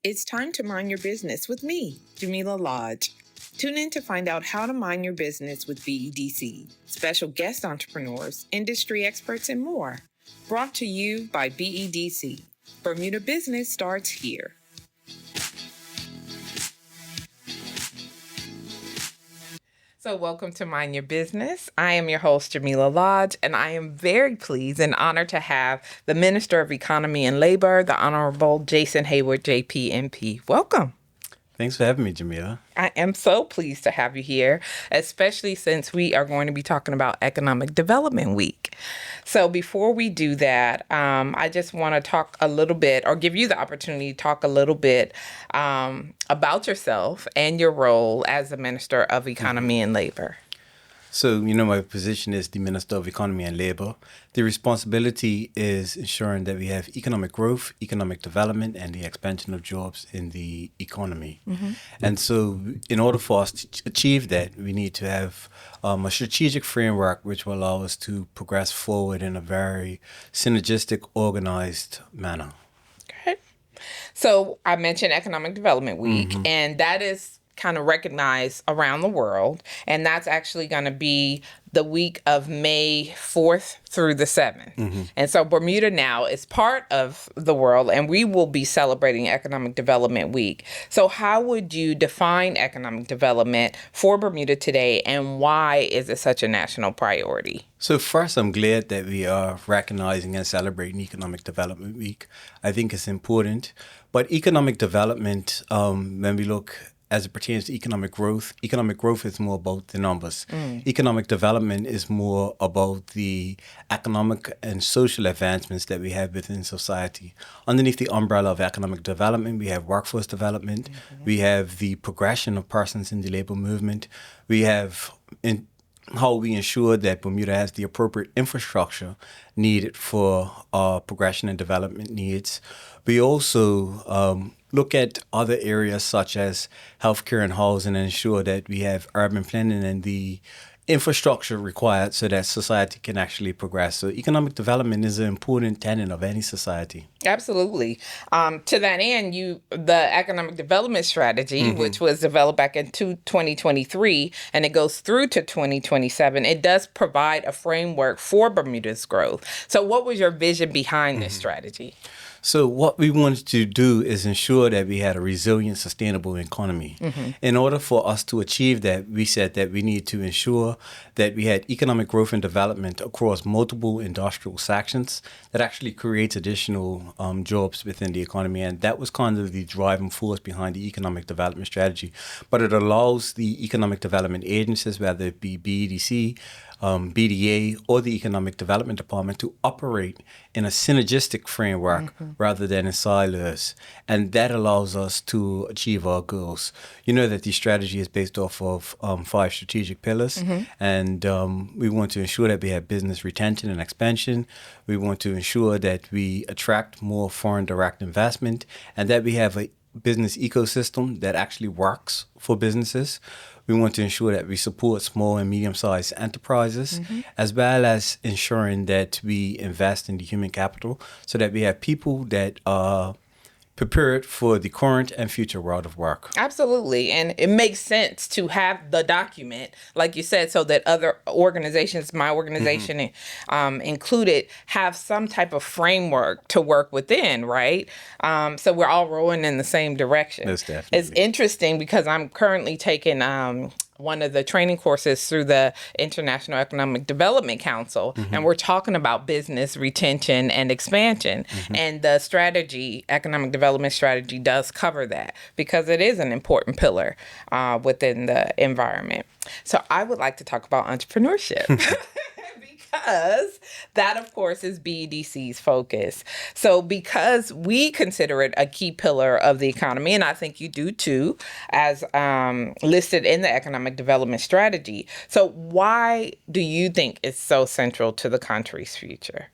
It's time to mind your business with me, Jamillah Lodge. Tune in to find out how to mind your business with BEDC, special guest entrepreneurs, industry experts, and more. Brought to you by BEDC. Bermuda business starts here. So welcome to Mind Your Business. I am your host, Jamillah Lodge, and I am very pleased and honored to have the Minister of Economy and Labor, the Honorable Jason Hayward, JP. Welcome. Thanks for having me, Jamillah. I am so pleased to have you here, especially since we are going to be talking about Economic Development Week. So before we do that, I just want to talk a little bit, or give you the opportunity to talk a little bit about yourself and your role as the Minister of Economy and Labor. So, my position is the Minister of Economy and Labor. The responsibility is ensuring that we have economic growth, economic development, and the expansion of jobs in the economy. Mm-hmm. And so, in order for us to achieve that, we need to have a strategic framework which will allow us to progress forward in a very synergistic, organized manner. Okay. So, I mentioned Economic Development Week, and that is kind of recognized around the world, and that's actually going to be the week of May 4th through the 7th. Mm-hmm. And so Bermuda now is part of the world, and we will be celebrating Economic Development Week. So how would you define economic development for Bermuda today, and why is it such a national priority? So first, I'm glad that we are recognizing and celebrating Economic Development Week. I think it's important. But economic development, when we look as it pertains to economic growth is more about the numbers. Economic development is more about the economic and social advancements that we have within society. Underneath the umbrella of economic development, we have workforce development. Mm-hmm. We have the progression of persons in the labor movement. We have how we ensure that Bermuda has the appropriate infrastructure needed for progression and development needs. We also look at other areas such as healthcare and housing and ensure that we have urban planning and the infrastructure required so that society can actually progress. So economic development is an important tenet of any society. Absolutely. To that end, the Economic Development Strategy, which was developed back in 2023, and it goes through to 2027, it does provide a framework for Bermuda's growth. So what was your vision behind this strategy? So what we wanted to do is ensure that we had a resilient, sustainable economy. Mm-hmm. In order for us to achieve that, we said that we need to ensure that we had economic growth and development across multiple industrial sections that actually creates additional jobs within the economy. And that was kind of the driving force behind the economic development strategy. But it allows the economic development agencies, whether it be BEDC, BDA, or the Economic Development Department, to operate in a synergistic framework rather than in silos. And that allows us to achieve our goals. You know that the strategy is based off of 5 strategic pillars. And we want to ensure that we have business retention and expansion. We want to ensure that we attract more foreign direct investment and that we have a business ecosystem that actually works for businesses. We want to ensure that we support small and medium-sized enterprises, as well as ensuring that we invest in the human capital so that we have people that are prepared for the current and future world of work. Absolutely. And it makes sense to have the document, like you said, so that other organizations, my organization included, have some type of framework to work within, right? So we're all rowing in the same direction. Most definitely. It's interesting because I'm currently taking one of the training courses through the International Economic Development Council, and we're talking about business retention and expansion. And the strategy, economic development strategy, does cover that because it is an important pillar within the environment. So I would like to talk about entrepreneurship. Because that, of course, is BEDC's focus. So because we consider it a key pillar of the economy, and I think you do too, as listed in the Economic Development Strategy. So why do you think it's so central to the country's future?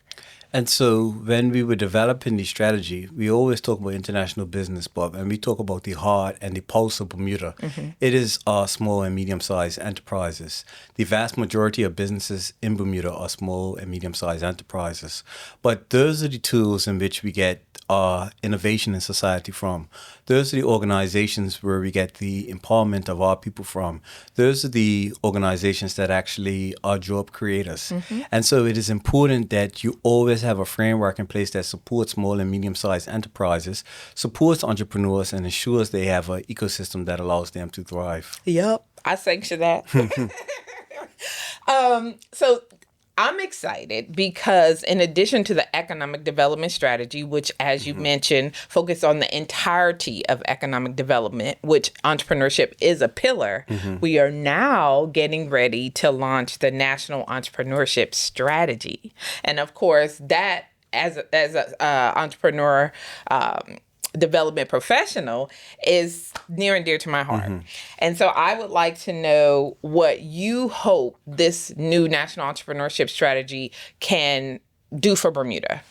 And so when we were developing the strategy, we always talk about international business, but when we talk about the heart and the pulse of Bermuda, it is our small and medium-sized enterprises. The vast majority of businesses in Bermuda are small and medium-sized enterprises. But those are the tools in which we get our innovation in society from. Those are the organizations where we get the empowerment of our people from. Those are the organizations that actually are job creators. And so it is important that you always have a framework in place that supports small and medium-sized enterprises, supports entrepreneurs, and ensures they have an ecosystem that allows them to thrive. Yep, I sanction that. So I'm excited because in addition to the economic development strategy, which, as you mentioned, focused on the entirety of economic development, which entrepreneurship is a pillar, we are now getting ready to launch the National Entrepreneurship Strategy. And of course, that as a entrepreneur development professional is near and dear to my heart. And so I would like to know what you hope this new national entrepreneurship strategy can do for Bermuda.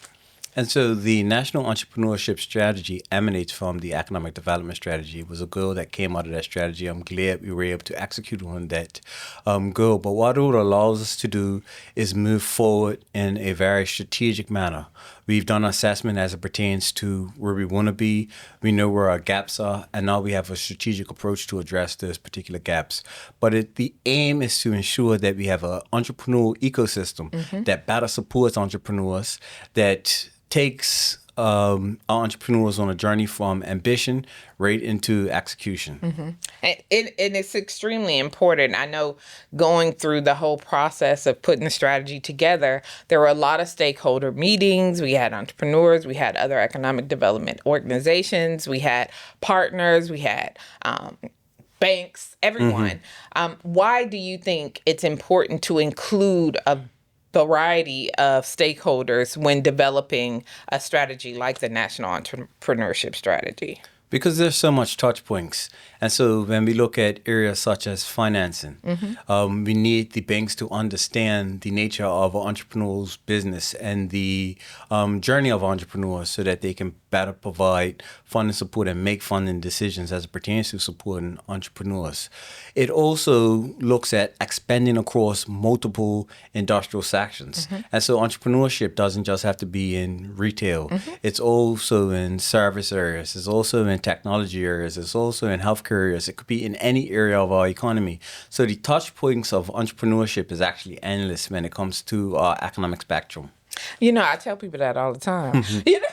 And so the National Entrepreneurship Strategy emanates from the Economic Development Strategy. It was a goal that came out of that strategy. I'm glad we were able to execute on that goal. But what it allows us to do is move forward in a very strategic manner. We've done assessment as it pertains to where we want to be. We know where our gaps are, and now we have a strategic approach to address those particular gaps. But the aim is to ensure that we have an entrepreneurial ecosystem that better supports entrepreneurs, that takes our entrepreneurs on a journey from ambition right into execution. And it's extremely important. I know going through the whole process of putting the strategy together, there were a lot of stakeholder meetings. We had entrepreneurs, we had other economic development organizations, we had partners, we had banks, everyone. Why do you think it's important to include a variety of stakeholders when developing a strategy like the National Entrepreneurship Strategy? Because there's so much touch points. And so when we look at areas such as financing, we need the banks to understand the nature of an entrepreneur's business and the journey of entrepreneurs so that they can better provide funding support and make funding decisions as it pertains to supporting entrepreneurs. It also looks at expanding across multiple industrial sections. And so entrepreneurship doesn't just have to be in retail. It's also in service areas. It's also in technology areas. It's also in healthcare areas. It could be in any area of our economy. So the touch points of entrepreneurship is actually endless when it comes to our economic spectrum. You know, I tell people that all the time, you know,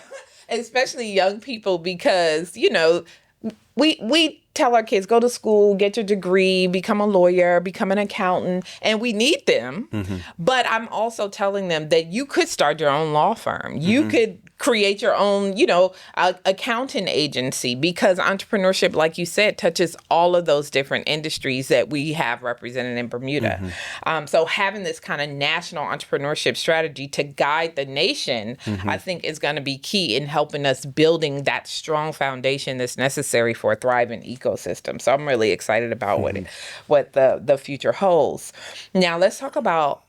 especially young people, because, you know, we tell our kids, go to school, get your degree, become a lawyer, become an accountant, and we need them. But I'm also telling them that you could start your own law firm. You could create your own, you know, accounting agency, because entrepreneurship, like you said, touches all of those different industries that we have represented in Bermuda. So having this kind of national entrepreneurship strategy to guide the nation, I think is going to be key in helping us building that strong foundation that's necessary for a thriving ecosystem. So I'm really excited about what the future holds. Now let's talk about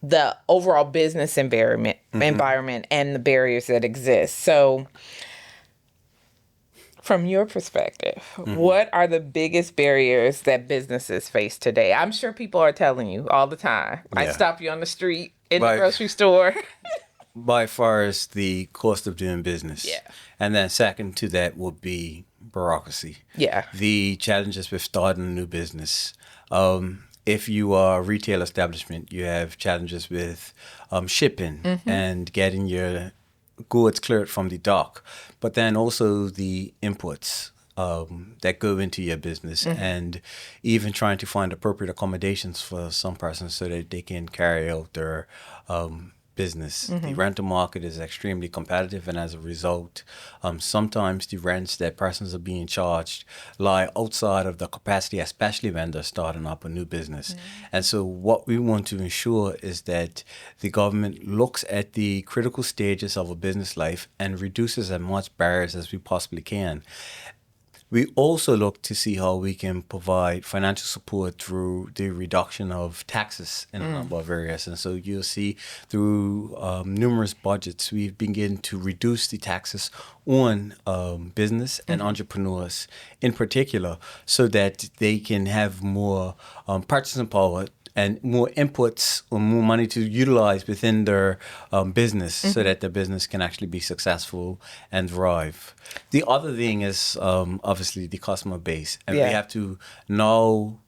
the overall business environment and the barriers that exist. So from your perspective, what are the biggest barriers that businesses face today? I'm sure people are telling you all the time. I stop you on the street, in the grocery store. By far is the cost of doing business. And then second to that would be bureaucracy. The challenges with starting a new business. If you are a retail establishment, you have challenges with shipping and getting your goods cleared from the dock, but then also the inputs that go into your business and even trying to find appropriate accommodations for some persons so that they can carry out their business. The rental market is extremely competitive, and as a result, sometimes the rents that persons are being charged lie outside of the capacity, especially when they're starting up a new business. And so what we want to ensure is that the government looks at the critical stages of a business life and reduces as much barriers as we possibly can. We also look to see how we can provide financial support through the reduction of taxes in a number of areas. And so you'll see through numerous budgets, we've begun to reduce the taxes on business and entrepreneurs in particular so that they can have more purchasing power and more inputs or more money to utilize within their business so that their business can actually be successful and thrive. The other thing is obviously the customer base. And we have to now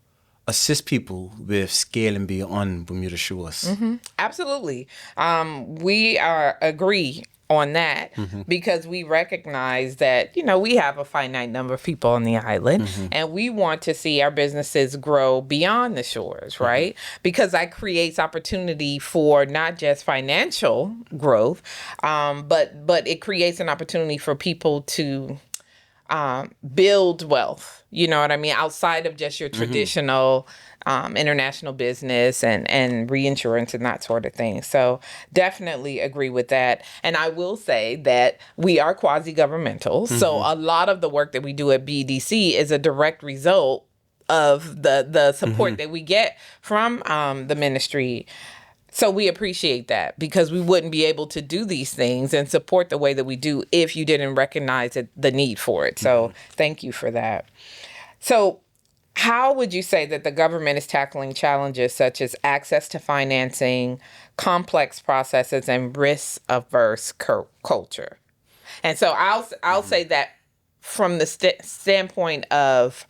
assist people with scaling beyond Bermuda shores. Absolutely. We agree on that because we recognize that, we have a finite number of people on the island and we want to see our businesses grow beyond the shores, right? Because that creates opportunity for not just financial growth, but it creates an opportunity for people to build wealth, you know what I mean, outside of just your traditional international business and reinsurance and that sort of thing. So definitely agree with that. And I will say that we are quasi-governmental. So a lot of the work that we do at BDC is a direct result of the support that we get from the ministry. So we appreciate that because we wouldn't be able to do these things and support the way that we do if you didn't recognize the need for it. So thank you for that. So how would you say that the government is tackling challenges such as access to financing, complex processes, and risk-averse culture? And so I'll say that from the standpoint of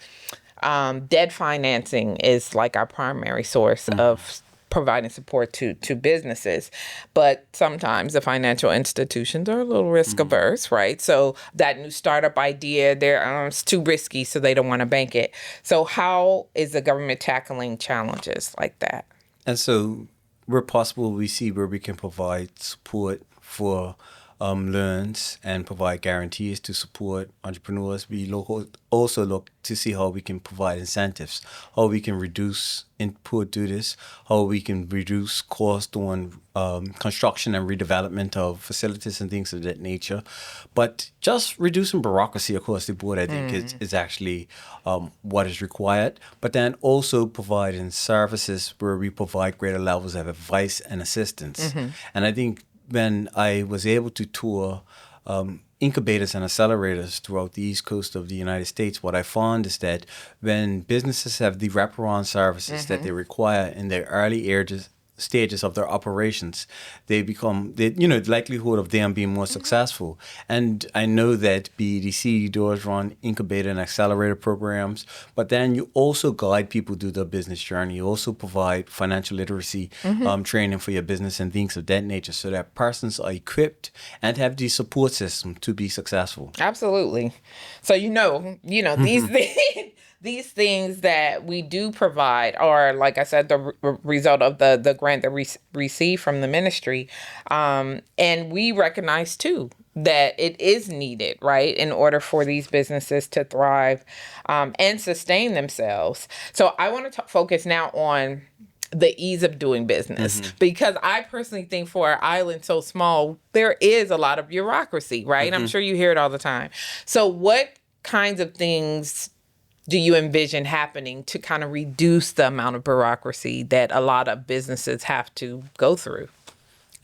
debt financing is like our primary source of providing support to businesses. But sometimes the financial institutions are a little risk averse, right? So that new startup idea, it's too risky, so they don't want to bank it. So how is the government tackling challenges like that? And so where possible, we see where we can provide support for loans and provide guarantees to support entrepreneurs. We also look to see how we can provide incentives, how we can reduce input to this, how we can reduce cost on construction and redevelopment of facilities and things of that nature. But just reducing bureaucracy across the board, I think, is actually what is required. But then also providing services where we provide greater levels of advice and assistance. And I think when I was able to tour incubators and accelerators throughout the east coast of the United States, what I found is that when businesses have the wraparound services that they require in their early stages of their operations, the likelihood of them being more successful. And I know that BEDC does run incubator and accelerator programs, but then you also guide people through their business journey. You also provide financial literacy training for your business and things of that nature so that persons are equipped and have the support system to be successful. Absolutely. So, these things. These things that we do provide are, like I said, the result of the grant that we received from the ministry. And we recognize, too, that it is needed, right, in order for these businesses to thrive and sustain themselves. So I want to focus now on the ease of doing business because I personally think for our island so small, there is a lot of bureaucracy, right? I'm sure you hear it all the time. So what kinds of things do you envision happening to kind of reduce the amount of bureaucracy that a lot of businesses have to go through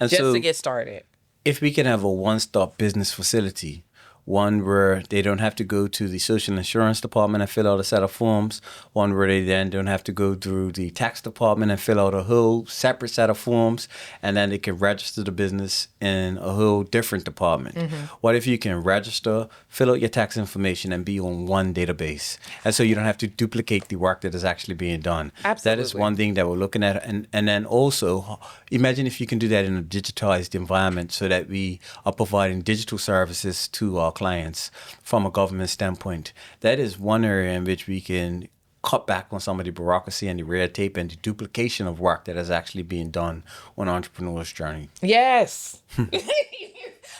to get started? If we can have a one-stop business facility, one where they don't have to go to the social insurance department and fill out a set of forms, one where they then don't have to go through the tax department and fill out a whole separate set of forms, and then they can register the business in a whole different department. What if you can register, fill out your tax information, and be on one database? And so you don't have to duplicate the work that is actually being done. Absolutely. That is one thing that we're looking at. And then also, imagine if you can do that in a digitized environment so that we are providing digital services to our clients from a government standpoint. That is one area in which we can cut back on some of the bureaucracy and the red tape and the duplication of work that is actually being done on entrepreneur's journey. Yes.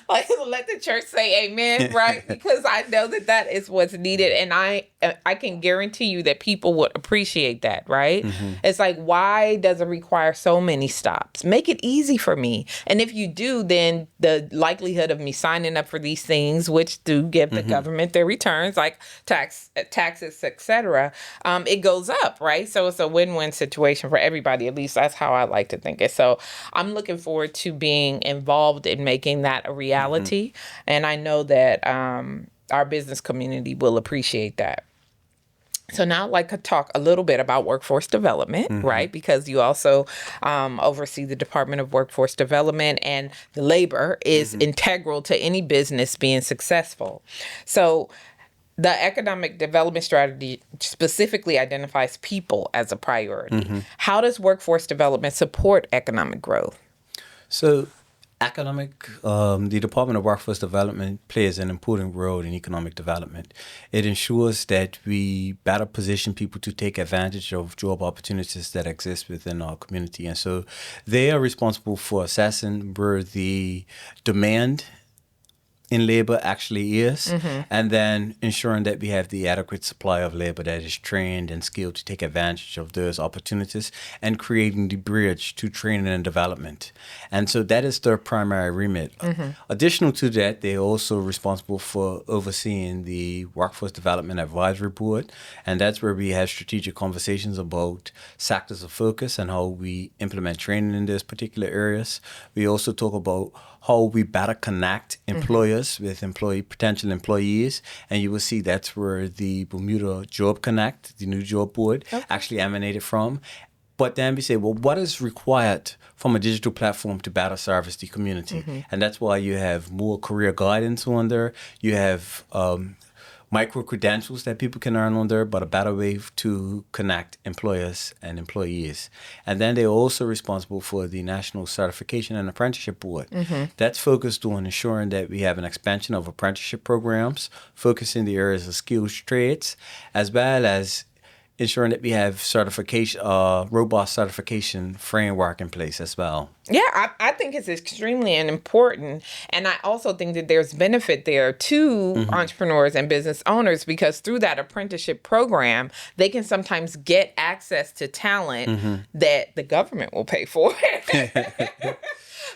Like, let the church say amen, right? Because I know that is what's needed. And I can guarantee you that people would appreciate that, right? It's like, why does it require so many stops? Make it easy for me. And if you do, then the likelihood of me signing up for these things, which do give the government their returns, like taxes, etc., it goes up, right? So it's a win-win situation for everybody. At least that's how I like to think it. So I'm looking forward to being involved in making that a reality. And I know that our business community will appreciate that. So now I'd like to talk a little bit about workforce development, right? Because you also oversee the Department of Workforce Development, and the labor is integral to any business being successful. So the economic development strategy specifically identifies people as a priority. How does workforce development support economic growth? So, the Department of Workforce Development plays an important role in economic development. It ensures that we better position people to take advantage of job opportunities that exist within our community. And so they are responsible for assessing where the demand in labor actually is, and then ensuring that we have the adequate supply of labor that is trained and skilled to take advantage of those opportunities, and creating the bridge to training and development. And so that is their primary remit. Additional to that, they're also responsible for overseeing the Workforce Development Advisory Board, and that's where we have strategic conversations about sectors of focus and how we implement training in those particular areas. We also talk about how we better connect employers with potential employees. And you will see that's where the Bermuda Job Connect, the new job board, actually emanated from. But then we say, well, what is required from a digital platform to better service the community? And that's why you have more career guidance on there. You have micro-credentials that people can earn on there, but a better way to connect employers and employees. And then they're also responsible for the National Certification and Apprenticeship Board. That's focused on ensuring that we have an expansion of apprenticeship programs, focusing the areas of skills trades, as well as ensuring that we have robust certification framework in place as well. Yeah, I think it's extremely important. And I also think that there's benefit there to entrepreneurs and business owners, because through that apprenticeship program, they can sometimes get access to talent that the government will pay for.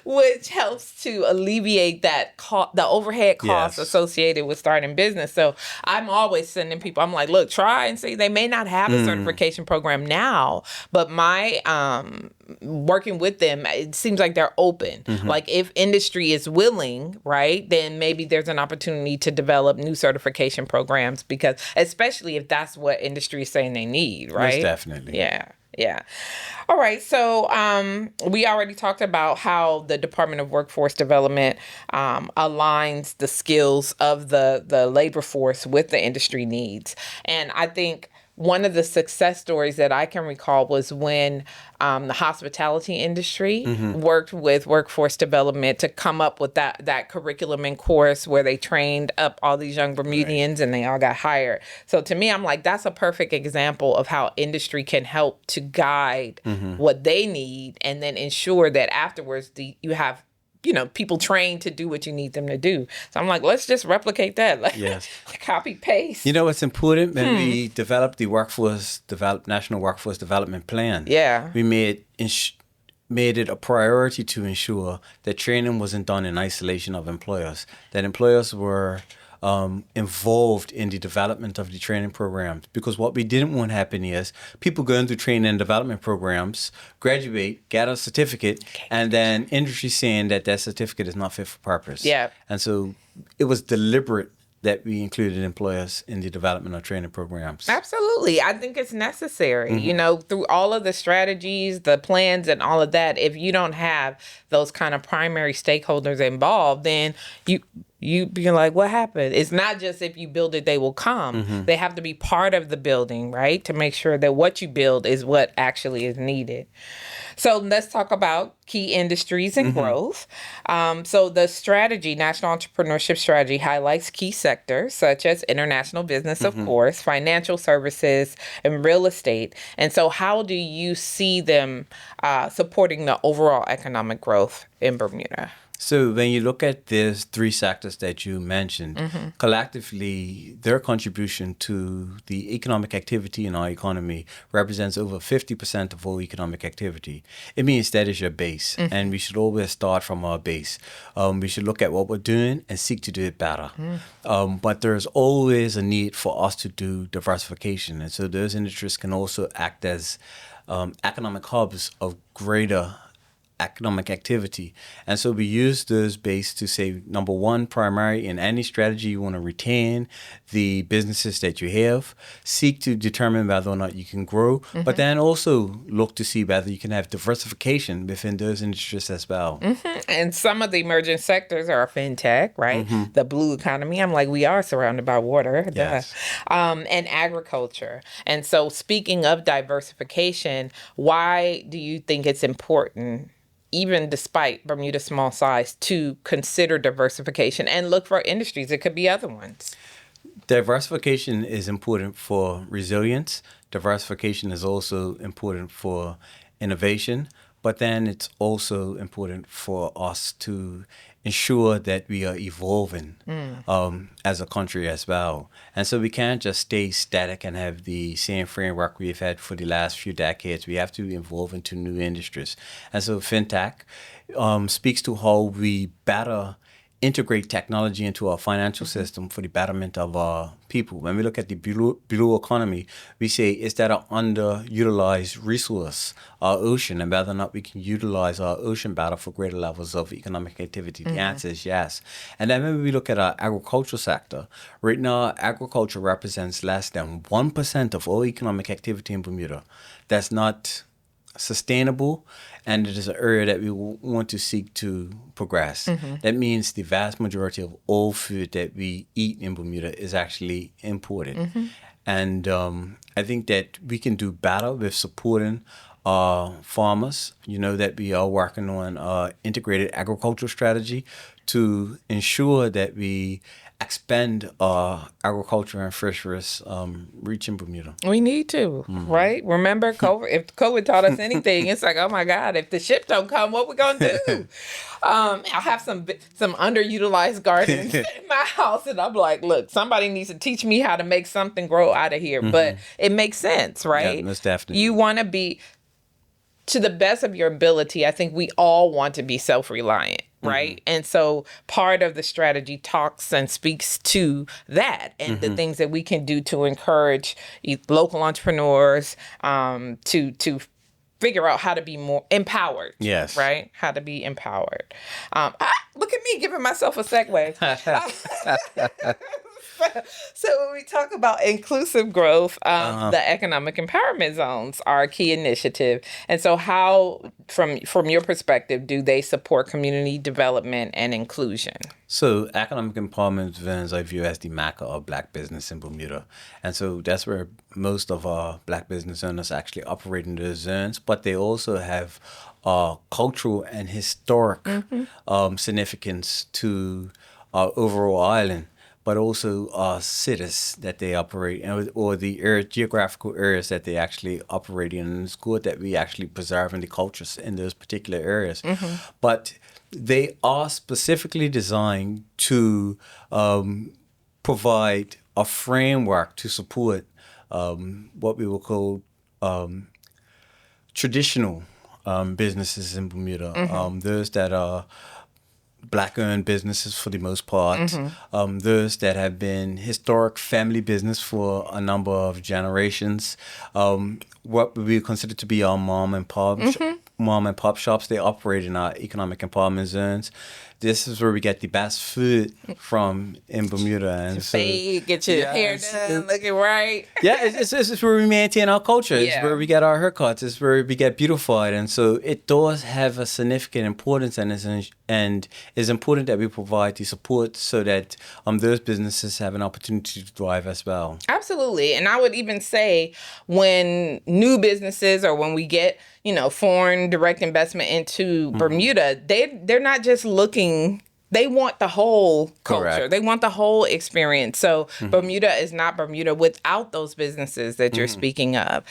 Which helps to alleviate that the overhead costs associated with starting business. So I'm always sending people, I'm like, look, try and see. They may not have a certification program now, but my working with them, it seems like they're open. Like if industry is willing, right, then maybe there's an opportunity to develop new certification programs, because especially if that's what industry is saying they need, right? Most definitely. Yeah. Yeah. All right. So we already talked about how the Department of Workforce Development aligns the skills of the labor force with the industry needs. And I think one of the success stories that I can recall was when the hospitality industry worked with workforce development to come up with that curriculum and course where they trained up all these young Bermudians and they all got hired. So to me, I'm like, that's a perfect example of how industry can help to guide what they need, and then ensure that afterwards you have people trained to do what you need them to do. So I'm like, let's just replicate that. Like copy paste. You know what's important? When we developed the National Workforce Development Plan, we made it a priority to ensure that training wasn't done in isolation of employers, that employers were involved in the development of the training programs. Because what we didn't want to happen is people going through training and development programs, graduate, get a certificate, and then industry saying that certificate is not fit for purpose. Yeah. And so it was deliberate that we included employers in the development of training programs. Absolutely. I think it's necessary. Through all of the strategies, the plans, and all of that, if you don't have those kind of primary stakeholders involved, then you be like, what happened? It's not just if you build it, they will come. They have to be part of the building, right? To make sure that what you build is what actually is needed. So let's talk about key industries and growth. So the strategy, National Entrepreneurship Strategy, highlights key sectors such as international business, of course, financial services, and real estate. And so how do you see them supporting the overall economic growth in Bermuda? So when you look at these three sectors that you mentioned, collectively, their contribution to the economic activity in our economy represents over 50% of all economic activity. It means that is your base, and we should always start from our base. We should look at what we're doing and seek to do it better. But there's always a need for us to do diversification, and so those industries can also act as economic hubs of greater economic activity. And so we use those based to say, number one, primary in any strategy, you want to retain the businesses that you have, seek to determine whether or not you can grow, but then also look to see whether you can have diversification within those industries as well. And some of the emerging sectors are fintech, right? The blue economy. I'm like, we are surrounded by water. Yes. And agriculture. And so speaking of diversification, why do you think it's important, even despite Bermuda's small size, to consider diversification and look for industries? It could be other ones. Diversification is important for resilience. Diversification is also important for innovation. But then it's also important for us to ensure that we are evolving as a country as well. And so we can't just stay static and have the same framework we've had for the last few decades. We have to evolve into new industries. And so fintech speaks to how we better integrate technology into our financial system for the betterment of our people. When we look at the blue economy, we say, is that an underutilized resource, our ocean, and whether or not we can utilize our ocean better for greater levels of economic activity? The answer is yes. And then when we look at our agricultural sector, right now, agriculture represents less than 1% of all economic activity in Bermuda. That's not sustainable, and it is an area that we want to seek to progress. That means the vast majority of all food that we eat in Bermuda is actually imported. And I think that we can do better with supporting farmers. You know that we are working on an integrated agricultural strategy to ensure that we expand our agriculture and fisheries reach in Bermuda. We need to, right? Remember COVID? If COVID taught us anything, it's like, oh my God, if the ship don't come, what we gonna do? I have some underutilized gardens in my house, and I'm like, look, somebody needs to teach me how to make something grow out of here. But it makes sense, right? Yeah, most definitely. You want to be, to the best of your ability, I think we all want to be self-reliant, right? And so part of the strategy talks and speaks to that and the things that we can do to encourage local entrepreneurs to figure out how to be more empowered. Yes. Right? How to be empowered. Look at me giving myself a segue. So when we talk about inclusive growth, the economic empowerment zones are a key initiative. And so how, from your perspective, do they support community development and inclusion? So economic empowerment zones I view as the Mecca of Black business in Bermuda. And so that's where most of our Black business owners actually operate in those zones. But they also have cultural and historic significance to our overall island, but also cities that they operate in, or the geographical areas that they actually operate in. And it's good that we actually preserve the cultures in those particular areas. But they are specifically designed to provide a framework to support what we will call traditional businesses in Bermuda. Those that are Black-owned businesses for the most part, those that have been historic family business for a number of generations, what we consider to be our mom and pop shops. They operate in our economic empowerment zones. This is where we get the best food from in Bermuda. And so, Get your hair done, looking right. Yeah, it's where we maintain our culture. It's where we get our haircuts. It's where we get beautified. And so it does have a significant importance, and it's important that we provide the support so that those businesses have an opportunity to thrive as well. Absolutely. And I would even say when new businesses, or when we get, foreign direct investment into Bermuda, they're not just looking, they want the whole culture. Correct. They want the whole experience. So Bermuda is not Bermuda without those businesses that you're speaking of.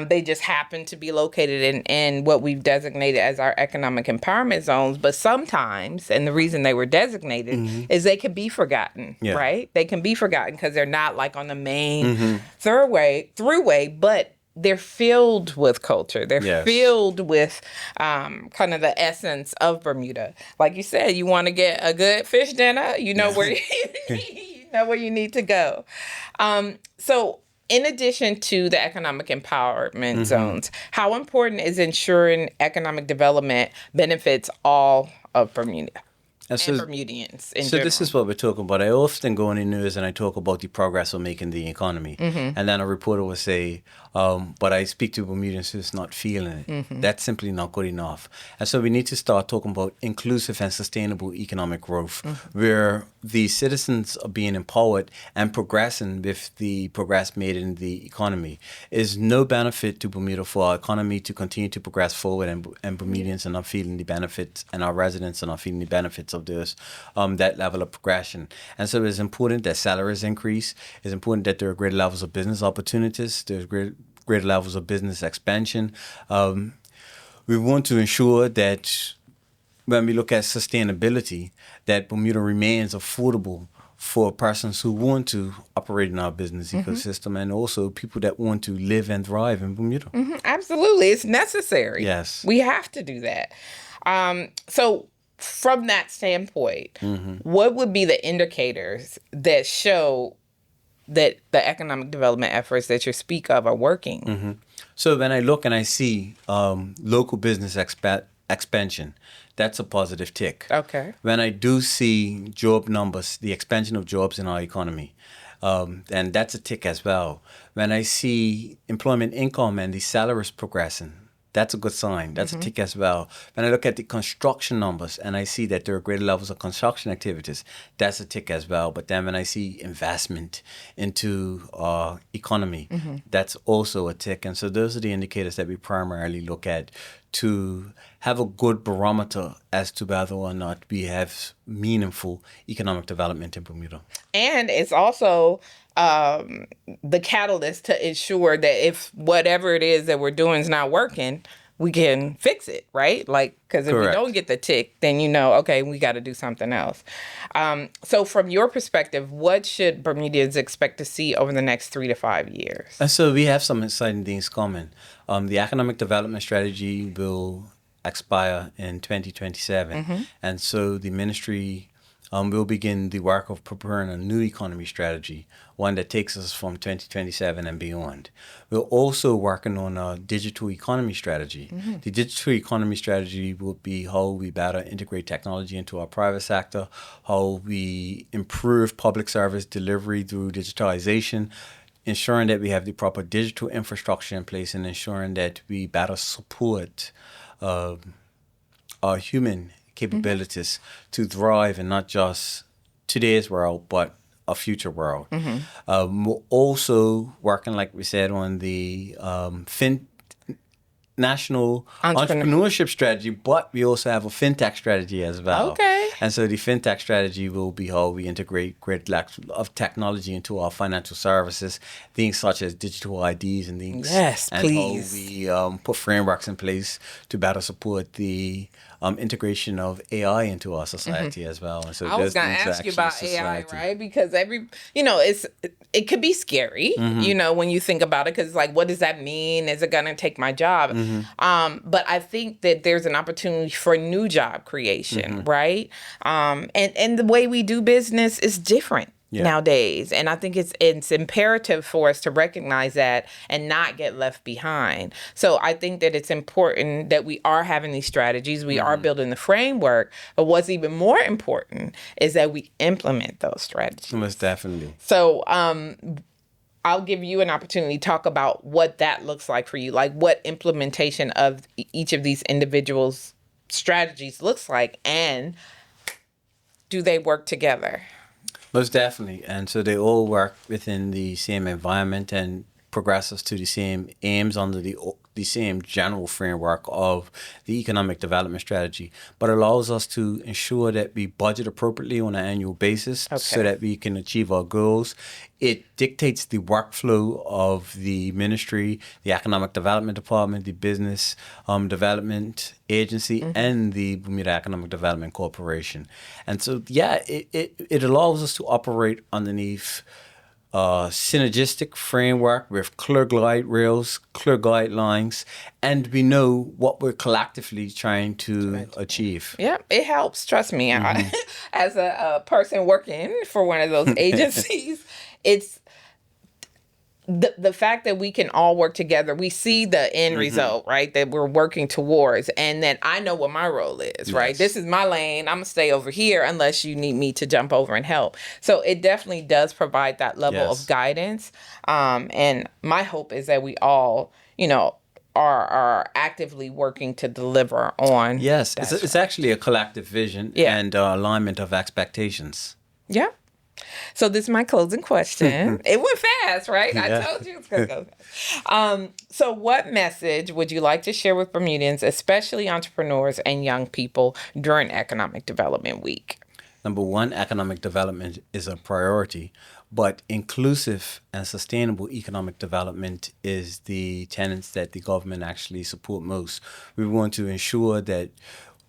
They just happen to be located in what we've designated as our economic empowerment zones. But sometimes, and the reason they were designated is they can be forgotten, right? They can be forgotten because they're not like on the main throughway, but they're filled with culture. They're filled with kind of the essence of Bermuda. Like you said, you want to get a good fish dinner, where you know where you need to go. So in addition to the economic empowerment zones, how important is ensuring economic development benefits all of Bermuda and Bermudians in general? This is what we're talking about. I often go in the news and I talk about the progress we're making in the economy. And then a reporter will say, but I speak to Bermudians who's not feeling it. That's simply not good enough. And so we need to start talking about inclusive and sustainable economic growth, where the citizens are being empowered and progressing with the progress made in the economy. Is no benefit to Bermuda for our economy to continue to progress forward and Bermudians are not feeling the benefits and our residents are not feeling the benefits of this, that level of progression. And so it's important that salaries increase. It's important that there are greater levels of business opportunities. There's greater levels of business expansion. We want to ensure that when we look at sustainability, that Bermuda remains affordable for persons who want to operate in our business ecosystem and also people that want to live and thrive in Bermuda. Absolutely. It's necessary. Yes. We have to do that. So from that standpoint, what would be the indicators that show that the economic development efforts that you speak of are working? So when I look and I see local business expansion, that's a positive tick. Okay. When I do see job numbers, the expansion of jobs in our economy, and that's a tick as well. When I see employment income and the salaries progressing, that's a good sign. That's a tick as well. When I look at the construction numbers and I see that there are greater levels of construction activities, that's a tick as well. But then when I see investment into our economy, that's also a tick. And so those are the indicators that we primarily look at to have a good barometer as to whether or not we have meaningful economic development in Bermuda. And it's also the catalyst to ensure that if whatever it is that we're doing is not working, we can fix it, right? Like, because if we don't get the tick, then okay, we got to do something else. So from your perspective, what should Bermudians expect to see over the next 3 to 5 years? And so we have some exciting things coming. The economic development strategy will expire in 2027. And so the ministry will begin the work of preparing a new economy strategy, one that takes us from 2027 and beyond. We're also working on a digital economy strategy. The digital economy strategy will be how we better integrate technology into our private sector, how we improve public service delivery through digitalization, ensuring that we have the proper digital infrastructure in place, and ensuring that we better support our human capabilities to thrive in not just today's world, but a future world. We're also working, like we said, on the national entrepreneurship strategy, but we also have a fintech strategy as well. Okay. And so the fintech strategy will be how we integrate great levels of technology into our financial services, things such as digital IDs and things. Yes, and please. how we put frameworks in place to better support the integration of AI into our society as well. And so I was going to ask you about AI, right? Because it could be scary, when you think about it, because what does that mean? Is it going to take my job? But I think that there's an opportunity for new job creation, right? And the way we do business is different nowadays. And I think it's imperative for us to recognize that and not get left behind. So I think that it's important that we are having these strategies. We are building the framework. But what's even more important is that we implement those strategies. Most definitely. So I'll give you an opportunity to talk about what that looks like for you, like what implementation of each of these individuals' strategies looks like, and do they work together? Most definitely. And so they all work within the same environment and progress us to the same aims under the same general framework of the economic development strategy, but allows us to ensure that we budget appropriately on an annual basis so that we can achieve our goals. It dictates the workflow of the ministry, the economic development department, the business development agency, and the Bermuda Economic Development Corporation. And so, it allows us to operate underneath synergistic framework with clear guide rails, clear guidelines, and we know what we're collectively trying to achieve. Yeah, it helps. Trust me. As a person working for one of those agencies, the fact that we can all work together, we see the end result, right? That we're working towards, and then I know what my role is, right? Yes. This is my lane. I'm gonna stay over here unless you need me to jump over and help. So it definitely does provide that level Yes. of guidance. And my hope is that we all, are actively working to deliver on. Yes, it's actually a collective vision and alignment of expectations. Yeah. So this is my closing question. It went fast, right? I told you it's going to go fast. So what message would you like to share with Bermudians, especially entrepreneurs and young people, during Economic Development Week? Number one, economic development is a priority, but inclusive and sustainable economic development is the tenets that the government actually support most. We want to ensure that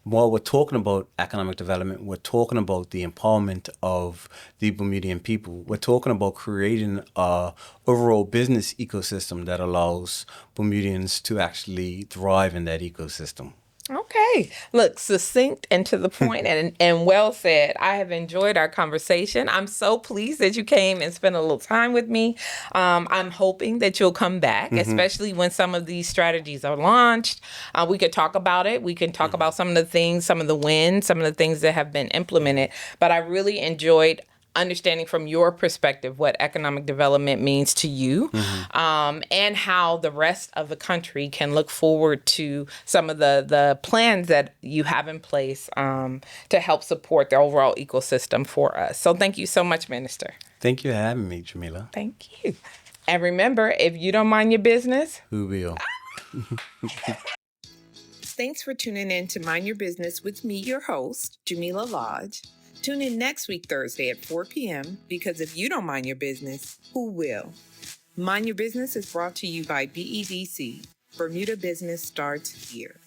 while we're talking about economic development, we're talking about the empowerment of the Bermudian people. We're talking about creating a overall business ecosystem that allows Bermudians to actually thrive in that ecosystem. Okay. Look, succinct and to the point and well said. I have enjoyed our conversation. I'm so pleased that you came and spent a little time with me. I'm hoping that you'll come back, especially when some of these strategies are launched. We could talk about it. We can talk about some of the things, some of the wins, some of the things that have been implemented. But I really enjoyed understanding from your perspective what economic development means to you, and how the rest of the country can look forward to some of the plans that you have in place to help support the overall ecosystem for us. So thank you so much, Minister. Thank you for having me, Jamillah. Thank you. And remember, if you don't mind your business, Who will? Thanks for tuning in to Mind Your Business with me, your host, Jamillah Lodge. Tune in next week, Thursday at 4 p.m. because if you don't mind your business, who will? Mind Your Business is brought to you by BEDC. Bermuda Business starts here.